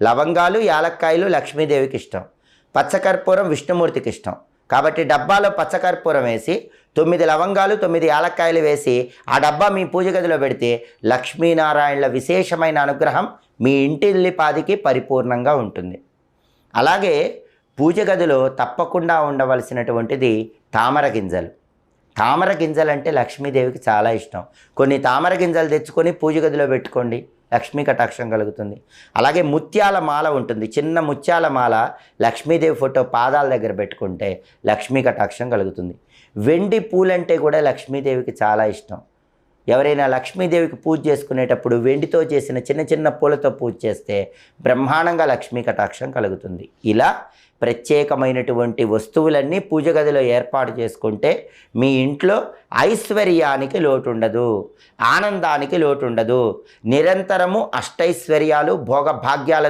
లవంగాలు యాలక్కాయలు లక్ష్మీదేవికి ఇష్టం, పచ్చకర్పూరం విష్ణుమూర్తికి ఇష్టం. కాబట్టి డబ్బాలో పచ్చకర్పూరం వేసి 9 లవంగాలు 9 యాలక్కాయలు వేసి ఆ డబ్బా మీ పూజ గదిలో పెడితే లక్ష్మీనారాయణల విశేషమైన అనుగ్రహం మీ ఇంటిల్లిపాదికి పరిపూర్ణంగా ఉంటుంది. అలాగే పూజ గదిలో తప్పకుండా ఉండవలసినటువంటిది తామర గింజలు. తామర గింజలు అంటే లక్ష్మీదేవికి చాలా ఇష్టం. కొన్ని తామర గింజలు తెచ్చుకొని పూజ గదిలో పెట్టుకోండి, లక్ష్మీ కటాక్షం కలుగుతుంది. అలాగే ముత్యాల మాల ఉంటుంది, చిన్న ముత్యాల మాల లక్ష్మీదేవి ఫోటో పాదాల దగ్గర పెట్టుకుంటే లక్ష్మీ కటాక్షం కలుగుతుంది. వెండి పూలంటే కూడా లక్ష్మీదేవికి చాలా ఇష్టం. ఎవరైనా లక్ష్మీదేవికి పూజ చేసుకునేటప్పుడు వెండితో చేసిన చిన్న చిన్న పూలతో పూజ చేస్తే బ్రహ్మాండంగా లక్ష్మీ కటాక్షం కలుగుతుంది. ఇలా ప్రత్యేకమైనటువంటి వస్తువులన్నీ పూజ గదిలో ఏర్పాటు చేసుకుంటే మీ ఇంట్లో ఐశ్వర్యానికి లోటు ఉండదు, ఆనందానికి లోటు ఉండదు. నిరంతరము అష్టైశ్వర్యాలు భోగభాగ్యాల